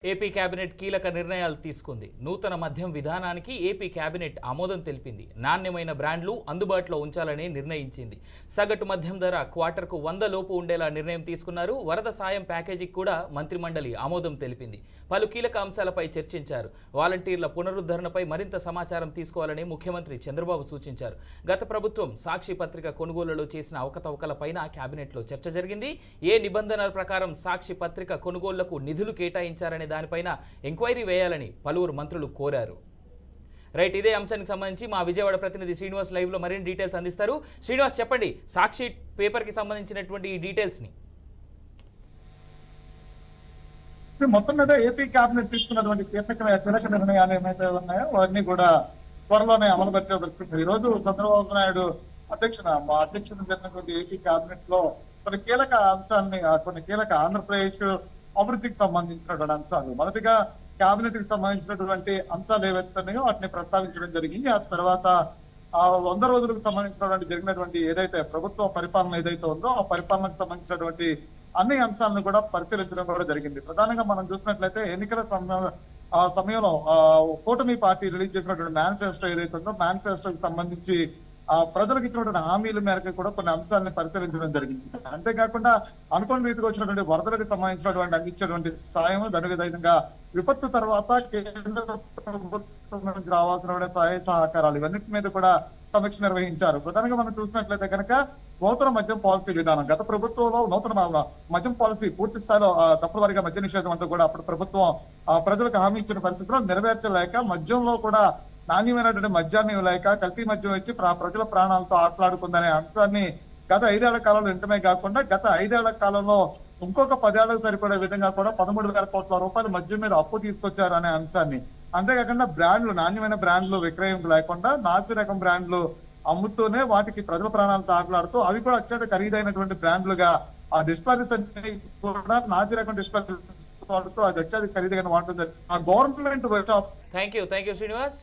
AP cabinet కీలక నిర్ణయాలు తీసుకుంది. నూతన మద్యం విధానానికి ఏపీ కేబినెట్ ఆమోదం తెలిపింది. నాణ్యమైన బ్రాండ్లు అందుబాటులో ఉంచాలని నిర్ణయించింది. సగటు మద్యం ధర క్వార్టర్కు 100 లోపు ఉండేలా నిర్ణయం తీసుకున్నారు. వరద సాయం ప్యాకేజీకి కూడా మంత్రిమండలి ఆమోదం తెలిపింది. పలు కీలక అంశాలపై చర్చించారు. వాలంటీర్ల పునరుద్ధరణపై మరింత సమాచారం తీసుకోవాలని ముఖ్యమంత్రి చంద్రబాబు సూచించారు. గత ప్రభుత్వం సాక్షి పత్రిక కొనుగోలులో చేసిన అవకతవకలపైన కేబినెట్లో చర్చ జరిగింది. ఏ నిబంధనల ప్రకారం సాక్షి పత్రిక కొనుగోళ్లకు నిధులు కేటాయించారనే దానిపైన ఎంక్వైరీ వేయాలని పలువురు మంత్రులు కోరారు. రైట్, ఇదే అంశానికి సంబంధించి మా విజయవాడ ప్రతినిధి శ్రీనివాస్ లైవ్ లో మరిన్ని డీటెయిల్స్ అందిస్తారు. శ్రీనివాస్, చెప్పండి, సాక్షి పేపర్ కి సంబంధించినటువంటి ఈ డీటెయిల్స్ ని. మొత్తం మీద ఏపీ కేబినెట్ తీసుకున్నటువంటి కీలక నిర్ణయాలు ఏమైతే ఉన్నాయో అవన్నీ కూడా త్వరలోనే అమలుపరిచే పరిస్థితి. ఈ రోజు చంద్రబాబు నాయుడు అధ్యక్షతన జరిగినటువంటి ఏపీ కేబినెట్ లో కొన్ని కీలక అంశాలని, కొన్ని కీలక ఆంధ్రప్రదేశ్ అభివృద్ధికి సంబంధించినటువంటి అంశాలు, మొదటిగా కేబినెట్ కి సంబంధించినటువంటి అంశాలు ఏవైతున్నాయో వాటిని ప్రస్తావించడం జరిగింది. ఆ తర్వాత 100 రోజులకు సంబంధించినటువంటి జరిగినటువంటి ఏదైతే ప్రభుత్వ పరిపాలన ఏదైతే ఉందో ఆ పరిపాలనకు సంబంధించినటువంటి అన్ని అంశాలను కూడా పరిశీలించడం కూడా జరిగింది. ప్రధానంగా మనం చూసినట్లయితే ఎన్నికల సమయంలో కూటమి పార్టీ రిలీజ్ చేసినటువంటి మేనిఫెస్టో ఏదైతే ఉందో మేనిఫెస్టోకి సంబంధించి ప్రజలకు ఇచ్చినటువంటి హామీల మేరకు కూడా కొన్ని అంశాలను పరిశీలించడం జరిగింది. అంతేకాకుండా అనుకోని రీతికి వచ్చినటువంటి వరదలకు సంబంధించినటువంటి అందించేటువంటి సాయం, దాని విధంగా విపత్తు తర్వాత కేంద్ర ప్రభుత్వం నుంచి రావాల్సిన సహాయ సహకారాలు ఇవన్నిటి మీద కూడా సమీక్ష నిర్వహించారు. ప్రధానంగా మనం చూసినట్లయితే కనుక నూతన మద్యం పాలసీ విధానం, గత ప్రభుత్వంలో నూతన మద్యం పాలసీ పూర్తి స్థాయిలో తప్పువారీగా మద్య నిషేధం అంటూ కూడా అప్పుడు ప్రభుత్వం ప్రజలకు హామీ ఇచ్చిన పరిస్థితుల్లో నెరవేర్చలేక మద్యంలో కూడా నాణ్యమైనటువంటి మద్యాన్ని లేక కల్తీ మద్యం ఇచ్చి ప్రజల ప్రాణాలతో ఆటలాడుకుందనే అంశాన్ని గత 5 ఏళ్ల కాలంలో ఇంటమే కాకుండా గత 5 ఏళ్ల కాలంలో ఇంకొక 10 ఏళ్లకు సరిపడే విధంగా కూడా 13,000 కోట్ల రూపాయలు మద్యం మీద అప్పు తీసుకొచ్చారు అనే అంశాన్ని, అంతేకాకుండా బ్రాండ్లు, నాణ్యమైన బ్రాండ్లు విక్రయం లేకుండా నాసి రకం బ్రాండ్లు అమ్ముతూనే వాటికి ప్రజల ప్రాణాలతో ఆటలాడుతూ అవి కూడా అత్యంత ఖరీదైనటువంటి బ్రాండ్లుగా ఆ డిస్ప్లరీస్ అన్ని కూడా నాసి రకం డిస్ప్లరీస్ వాడుతూ అది అత్యంత ఖరీదైన వాడుతుంది. ఆ గవర్నమెంట్ థ్యాంక్ యూ శ్రీనివాస్.